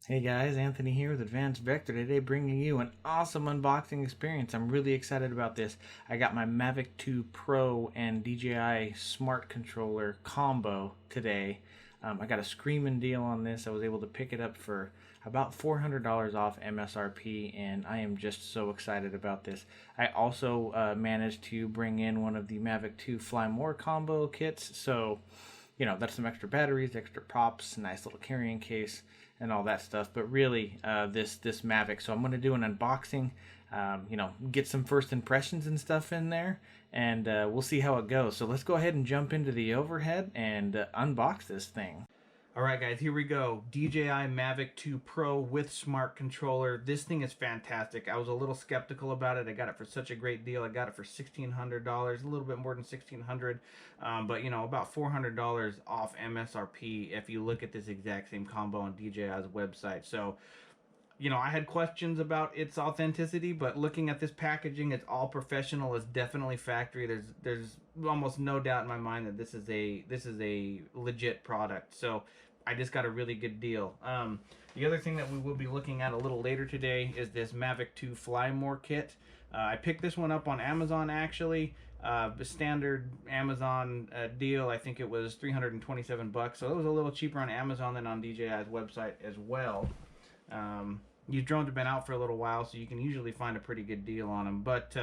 Hey guys, Anthony here with Advanced Vector, today bringing you an awesome unboxing experience. I'm really excited about this. I got my Mavic 2 Pro and DJI Smart Controller combo today. I got a screaming deal on this. I was able to pick it up for about $400 off MSRP, and I am just so excited about this. I also managed to bring in one of the Mavic 2 Fly More combo kits, so that's some extra batteries, extra props, nice little carrying case, and all that stuff. But really, this Mavic. So I'm going to do an unboxing, get some first impressions and stuff in there, and we'll see how it goes. So let's go ahead and jump into the overhead and unbox this thing. All right, guys, here we go. DJI Mavic 2 Pro with Smart Controller. This thing is fantastic. I was a little skeptical about it. I got it for such a great deal. I got it for $1,600, a little bit more than $1,600, but about $400 off MSRP if you look at this exact same combo on DJI's website. So, I had questions about its authenticity, but looking at this packaging, it's all professional. It's definitely factory. There's almost no doubt in my mind that this is a legit product. So I just got a really good deal. The other thing that we will be looking at a little later today is this Mavic 2 Fly More kit. I picked this one up on Amazon actually. The standard Amazon deal, I think it was 327 bucks. So it was a little cheaper on Amazon than on DJI's website as well. These drones have been out for a little while, so you can usually find a pretty good deal on them. But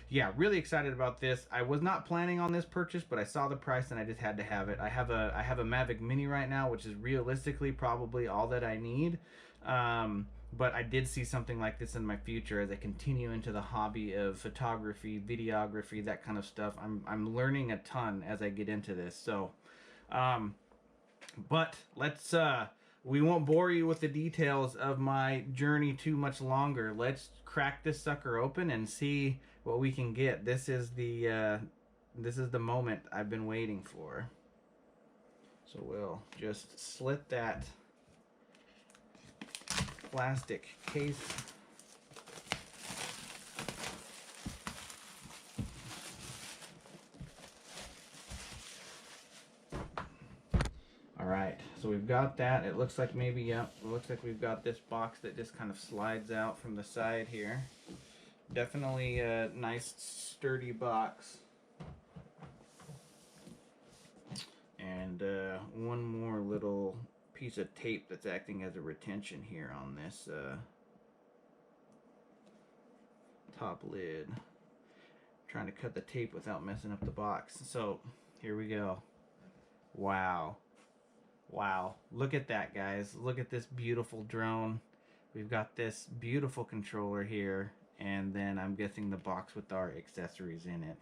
yeah, really excited about this. I was not planning on this purchase, but I saw the price and I just had to have it. I have a Mavic Mini right now, which is realistically probably all that I need. But I did see something like this in my future as I continue into the hobby of photography, videography, that kind of stuff. I'm learning a ton as I get into this. So, but let's. We won't bore you with the details of my journey too much longer. Let's crack this sucker open and see what we can get. This is the moment I've been waiting for. So we'll just slit that plastic case. Alright, so we've got that. It looks like maybe, yep, it looks like we've got this box that just kind of slides out from the side here. Definitely a nice sturdy box. And one more little piece of tape that's acting as a retention here on this top lid. Trying to cut the tape without messing up the box. So here we go. Wow. Wow, look at that, guys. Look at this beautiful drone. We've got this beautiful controller here, and then I'm guessing the box with our accessories in it.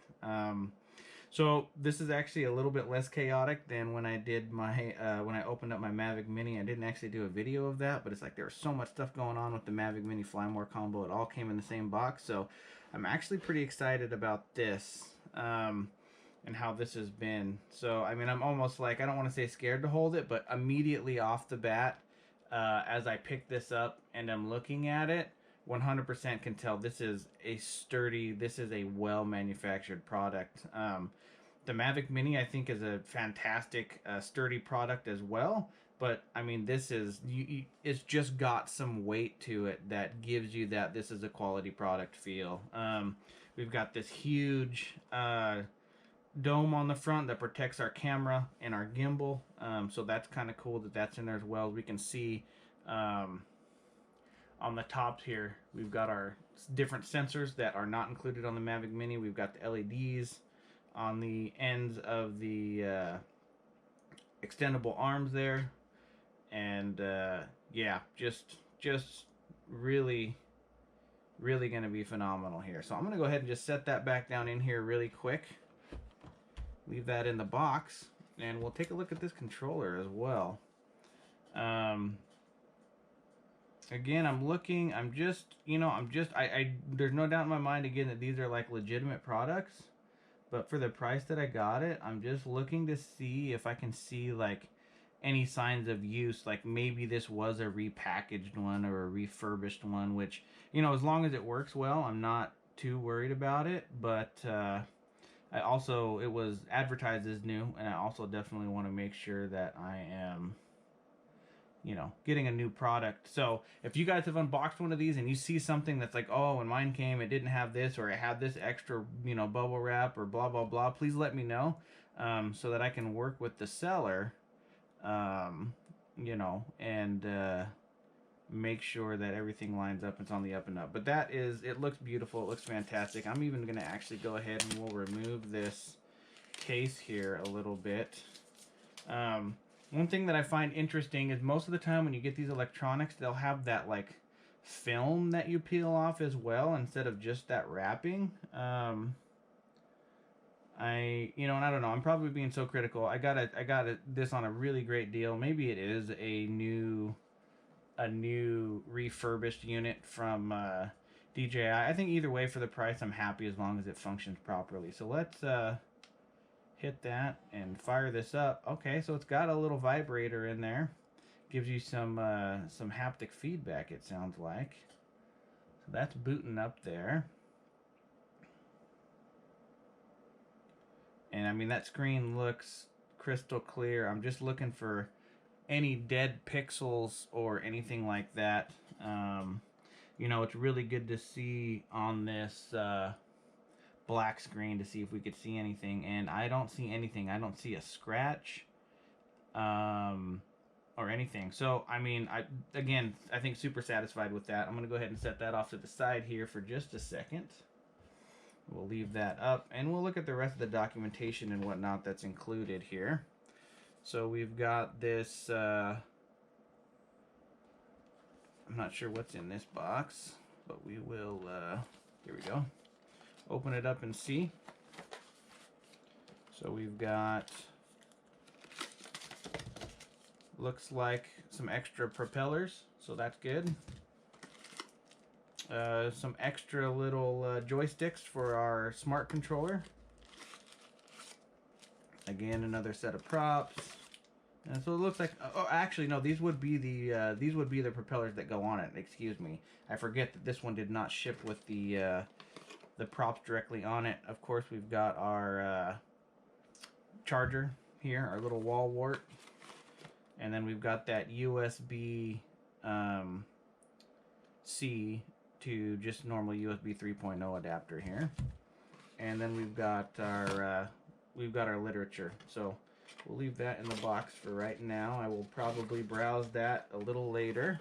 So this is actually a little bit less chaotic than when I did my when I opened up my Mavic Mini. I didn't actually do a video of that, but it's like there was so much stuff going on with the Mavic Mini Fly More combo. It all came in the same box, so I'm actually pretty excited about this. And how this has been. So I mean, I'm almost like, I don't want to say scared to hold it, but immediately off the bat, as I pick this up and I'm looking at it, 100% can tell this is a sturdy, this is a well manufactured product. The Mavic Mini, I think, is a fantastic sturdy product as well, but I mean, this is it's just got some weight to it that gives you that this is a quality product feel. We've got this huge dome on the front that protects our camera and our gimbal, so that's kind of cool that that's in there as well. As we can see on the tops here, we've got our different sensors that are not included on the Mavic Mini. We've got the LEDs on the ends of the extendable arms there, and yeah, just really gonna be phenomenal here. So I'm gonna go ahead and just set that back down in here really quick. Leave that in the box, and we'll take a look at this controller as well. Again, I'm looking, there's no doubt in my mind again that these are like legitimate products, but for the price that I got it, I'm just looking to see if I can see like any signs of use, like maybe this was a repackaged one or a refurbished one, which, as long as it works well, I'm not too worried about it. But it was advertised as new, and I also definitely want to make sure that I am you know, getting a new product. So if you guys have unboxed one of these and you see something that's like, oh, when mine came, it didn't have this, or it had this extra, you know, bubble wrap or blah, blah, blah, please let me know, so that I can work with the seller, you know, and make sure that everything lines up. It's on the up and up. But that is, it looks beautiful. It looks fantastic. I'm even going to actually go ahead and we'll remove this case here a little bit. One thing that I find interesting is most of the time when you get these electronics, they'll have that like film that you peel off as well instead of just that wrapping. You know, and I don't know, I'm probably being so critical. I got this on a really great deal. Maybe it is a new refurbished unit from DJI. I think either way, for the price, I'm happy as long as it functions properly. So let's hit that and fire this up. Okay, so it's got a little vibrator in there. Gives you some haptic feedback, it sounds like. So that's booting up there. And I mean, that screen looks crystal clear. I'm just looking for any dead pixels or anything like that. You know, it's really good to see on this black screen to see if we could see anything, and I don't see anything. I don't see a scratch or anything. So I mean, I think super satisfied with that. I'm gonna go ahead and set that off to the side here for just a second. We'll leave that up and we'll look at the rest of the documentation and whatnot that's included here. So we've got this, I'm not sure what's in this box, but we will, here we go. Open it up and see. So we've got, looks like some extra propellers, so that's good. Some extra little joysticks for our smart controller. Again, another set of props. And so it looks like, oh, actually no, these would be the propellers that go on it. Excuse me, I forget that this one did not ship with the props directly on it. Of course, we've got our charger here, our little wall wart, and then we've got that USB C to just normal USB 3.0 adapter here, and then we've got our literature. So we'll leave that in the box for right now. I will probably browse that a little later.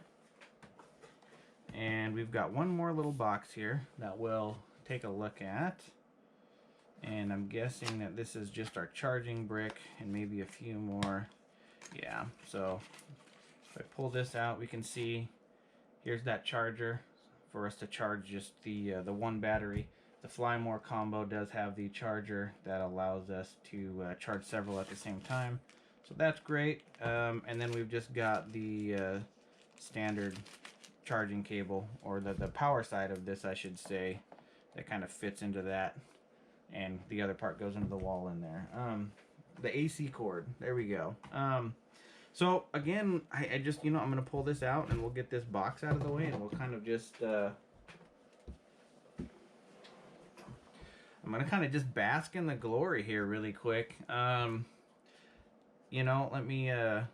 And we've got one more little box here that we'll take a look at. And I'm guessing that this is just our charging brick and maybe a few more. Yeah, so if I pull this out, we can see here's that charger for us to charge just the one battery. The Fly More combo does have the charger that allows us to charge several at the same time. So that's great. And then we've just got the standard charging cable, or the power side of this, I should say, that kind of fits into that. And the other part goes into the wall in there. The AC cord, there we go. So again, I just, you know, I'm going to pull this out and we'll get this box out of the way and we'll kind of just... I'm going to kind of just bask in the glory here really quick. You know, let me I'll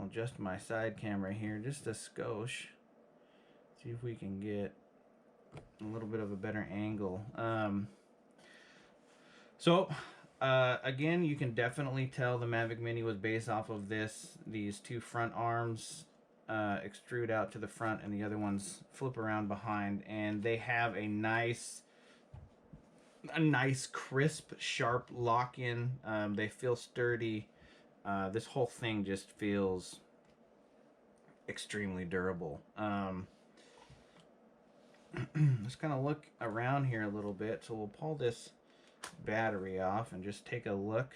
adjust my side camera here just a skosh. See if we can get a little bit of a better angle. Again, you can definitely tell the Mavic Mini was based off of these two front arms extrude out to the front and the other ones flip around behind, and they have a nice crisp, sharp lock-in. They feel sturdy. This whole thing just feels extremely durable. Let's kind of look around here a little bit. So we'll pull this battery off and just take a look,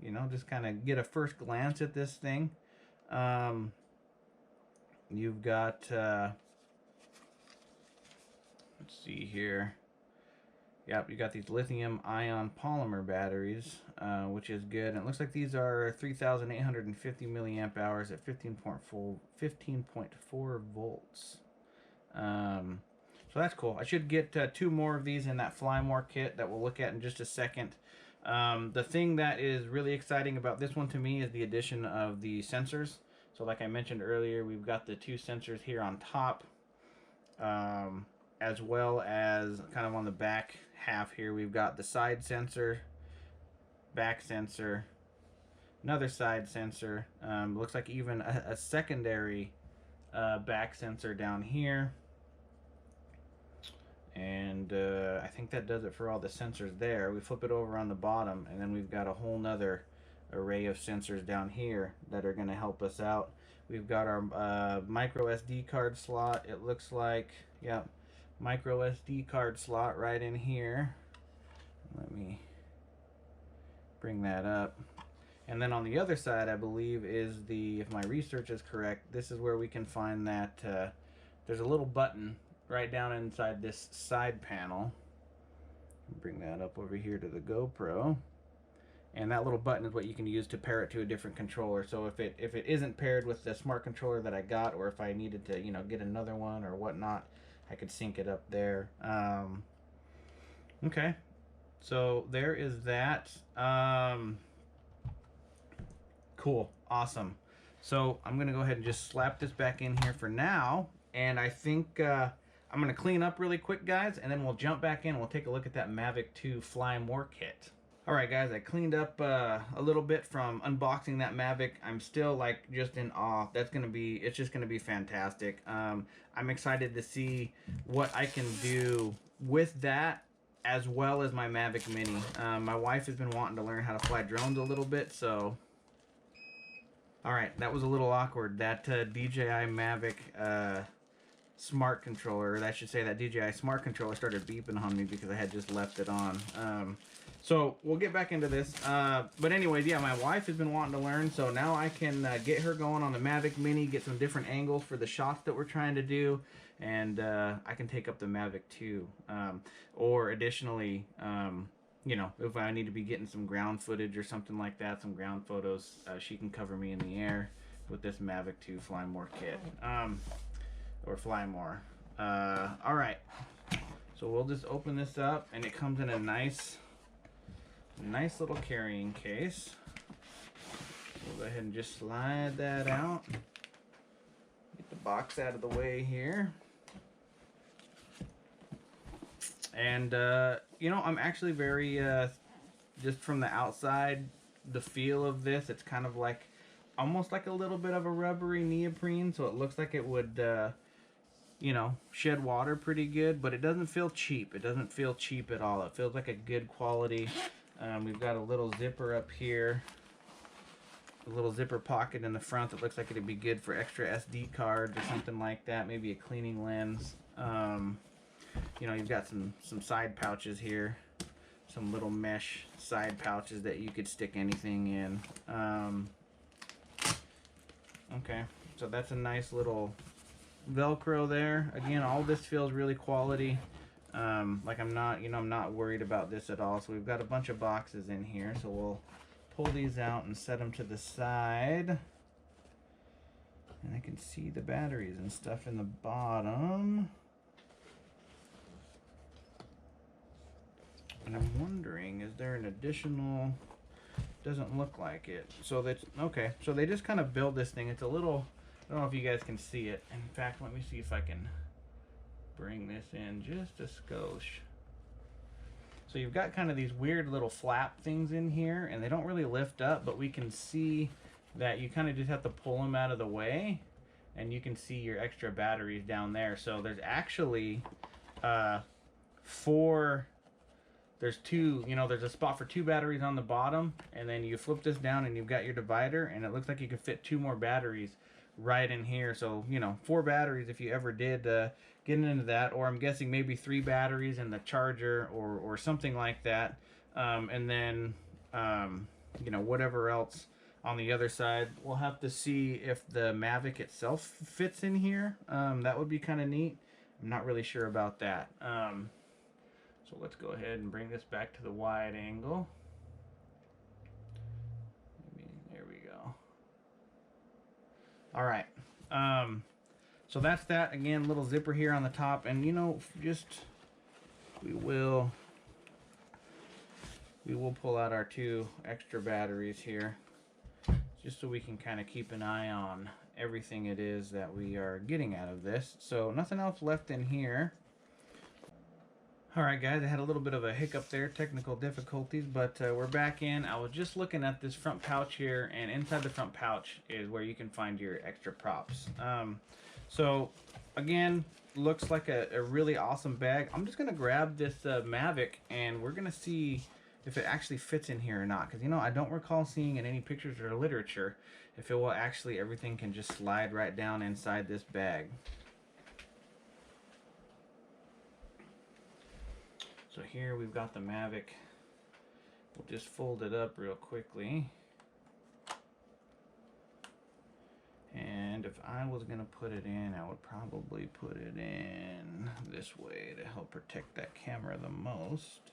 you know, just kind of get a first glance at this thing. You've got let's see here. Yep, you got these lithium ion polymer batteries, which is good. And it looks like these are 3,850 milliamp hours at 15.4 volts. So that's cool. I should get 2 more of these in that Fly More kit that we'll look at in just a second. The thing that is really exciting about this one to me is the addition of the sensors. So like I mentioned earlier, we've got the 2 sensors here on top, as well as kind of on the back half here, we've got the side sensor, back sensor, another side sensor. Looks like even a secondary back sensor down here. And I think that does it for all the sensors there. We flip it over on the bottom, and then we've got a whole nother array of sensors down here that are going to help us out. We've got our micro SD card slot, it looks like. Yep, micro SD card slot right in here. Let me bring that up. And then on the other side, I believe, is the, if my research is correct, this is where we can find that there's a little button right down inside this side panel. Bring that up over here to the GoPro. And that little button is what you can use to pair it to a different controller. So if it isn't paired with the smart controller that I got, or if I needed to, you know, get another one or whatnot, I could sync it up there. Okay, so there is that. Cool, awesome. So I'm gonna go ahead and just slap this back in here for now, and I think I'm gonna clean up really quick, guys, and then we'll jump back in. We'll take a look at that Mavic 2 Fly More kit. All right, guys, I cleaned up a little bit from unboxing that Mavic. I'm still like just in awe. It's just gonna be fantastic. I'm excited to see what I can do with that, as well as my Mavic Mini. My wife has been wanting to learn how to fly drones a little bit, so. All right, that was a little awkward. That DJI Mavic Smart Controller, or I should say that DJI Smart Controller started beeping on me because I had just left it on. So we'll get back into this. But anyways, yeah, my wife has been wanting to learn, so now I can get her going on the Mavic Mini, get some different angles for the shots that we're trying to do, and I can take up the Mavic 2. Or additionally, you know, if I need to be getting some ground footage or something like that, some ground photos, she can cover me in the air with this Mavic 2 Fly More kit. Or Fly More. All right. So we'll just open this up, and it comes in a nice little carrying case. We'll go ahead and just slide that out. Get the box out of the way here. And, you know, I'm actually very, just from the outside, the feel of this, it's kind of like, almost like a little bit of a rubbery neoprene, so it looks like it would, you know, shed water pretty good, but it doesn't feel cheap. It doesn't feel cheap at all. It feels like a good quality. We've got a little zipper up here, a little zipper pocket in the front that looks like it'd be good for extra SD cards or something like that, maybe a cleaning lens. You know, you've got some side pouches here, some little mesh side pouches that you could stick anything in. Okay, so that's a nice little Velcro there. Again, all this feels really quality. Like I'm not worried about this at all. So we've got a bunch of boxes in here, so we'll pull these out and set them to the side. And I can see the batteries and stuff in the bottom. And I'm wondering, is there an additional? Doesn't look like it. So that's okay. So they just kind of build this thing. It's a little, I don't know if you guys can see it. In fact, let me see if I can bring this in just a skosh. So you've got kind of these weird little flap things in here, and they don't really lift up, but we can see that you kind of just have to pull them out of the way, and you can see your extra batteries down there. So there's actually there's two, you know, there's a spot for 2 batteries on the bottom, and then you flip this down and you've got your divider, and it looks like you can fit 2 more batteries right in here. So, you know, 4 batteries if you ever did get into that, or I'm guessing maybe 3 batteries in the charger or something like that. And then, you know, whatever else on the other side. We'll have to see if the Mavic itself fits in here. That would be kind of neat. I'm not really sure about that. So let's go ahead and bring this back to the wide angle. Maybe, there we go. All right. So that's that. Again, little zipper here on the top, and you know, just we will pull out our 2 extra batteries here, just so we can kind of keep an eye on everything it is that we are getting out of this. So nothing else left in here. Alright guys, I had a little bit of a hiccup there, technical difficulties, but we're back in. I was just looking at this front pouch here, and inside the front pouch is where you can find your extra props. So again, looks like a really awesome bag. I'm just going to grab this Mavic, and we're going to see if it actually fits in here or not. Because, you know, I don't recall seeing in any pictures or literature if it will actually, everything can just slide right down inside this bag. So here we've got the Mavic. We'll just fold it up real quickly. And if I was gonna put it in, I would probably put it in this way to help protect that camera the most.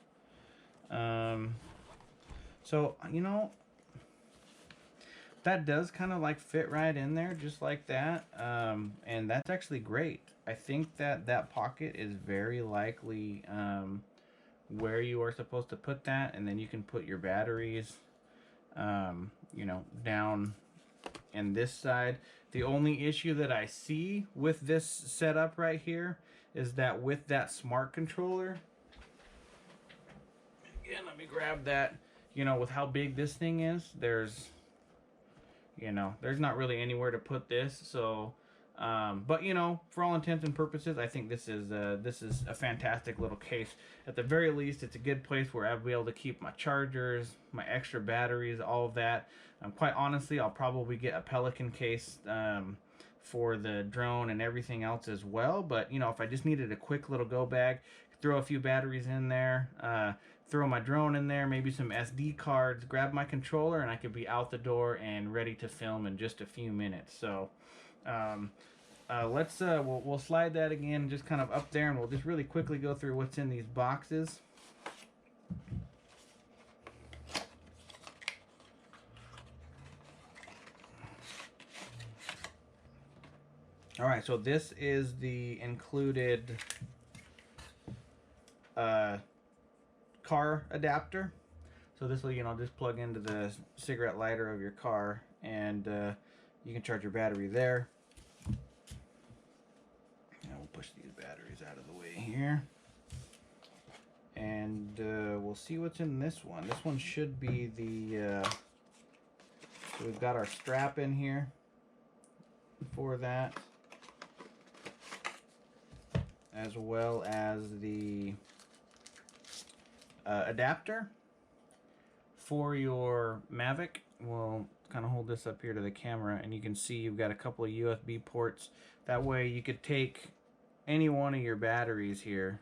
So, you know, that does kind of like fit right in there just like that. And that's actually great. I think that that pocket is very likely where you are supposed to put that, and then you can put your batteries you know, down in this side. The only issue that I see with this setup right here is that with that smart controller, again, let me grab that, you know, with how big this thing is, there's, you know, there's not really anywhere to put this. So but you know, for all intents and purposes, I think this is a fantastic little case. At the very least, it's a good place where I'll be able to keep my chargers, my extra batteries, all of that. Quite honestly, I'll probably get a Pelican case for the drone and everything else as well. But you know, if I just needed a quick little go bag, throw a few batteries in there, throw my drone in there, maybe some SD cards, grab my controller, and I could be out the door and ready to film in just a few minutes. So we'll slide that again just kind of up there, and we'll just really quickly go through what's in these boxes. All right, so this is the included car adapter. So this will, you know, just plug into the cigarette lighter of your car, and you can charge your battery there. Now we'll push these batteries out of the way here, and we'll see what's in this one. This one should be the so we've got our strap in here for that, as well as the adapter for your Mavic. We'll kind of hold this up here to the camera, and you can see you've got a couple of USB ports. That way you could take any one of your batteries here,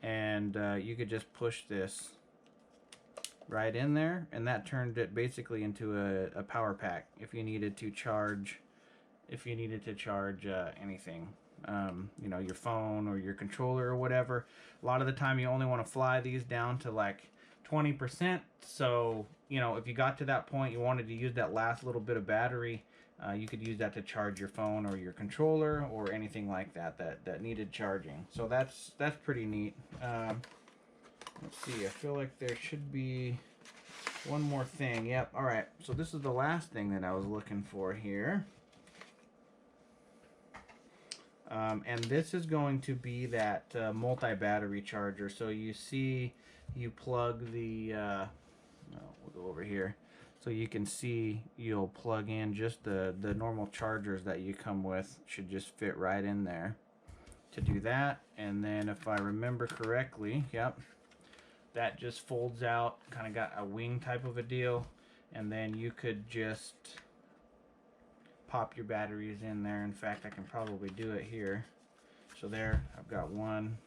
and you could just push this right in there, and that turned it basically into a power pack if you needed to charge anything, you know, your phone or your controller or whatever. A lot of the time you only want to fly these down to like 20%. So, you know, if you got to that point, you wanted to use that last little bit of battery, you could use that to charge your phone or your controller or anything like that that needed charging. So that's pretty neat. Let's see, I feel like there should be one more thing. Yep, all right. So this is the last thing that I was looking for here. And this is going to be that multi-battery charger. So you see, you plug the, we'll go over here. So you can see you'll plug in just the normal chargers that you come with. Should just fit right in there to do that. And then if I remember correctly, yep, that just folds out, kind of got a wing type of a deal. And then you could just pop your batteries in there. In fact, I can probably do it here. So there, I've got 1,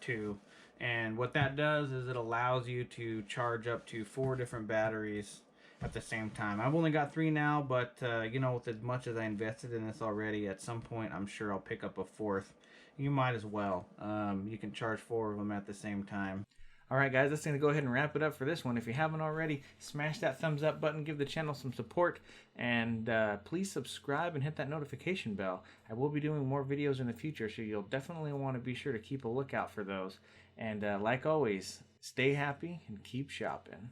2, and what that does is it allows you to charge up to 4 different batteries at the same time. I've only got 3 now, but you know, with as much as I invested in this already, at some point I'm sure I'll pick up a 4th. You might as well. You can charge 4 of them at the same time. Alright guys, that's going to go ahead and wrap it up for this one. If you haven't already, smash that thumbs up button, give the channel some support, and please subscribe and hit that notification bell. I will be doing more videos in the future, so you'll definitely want to be sure to keep a lookout for those. And like always, stay happy and keep shopping.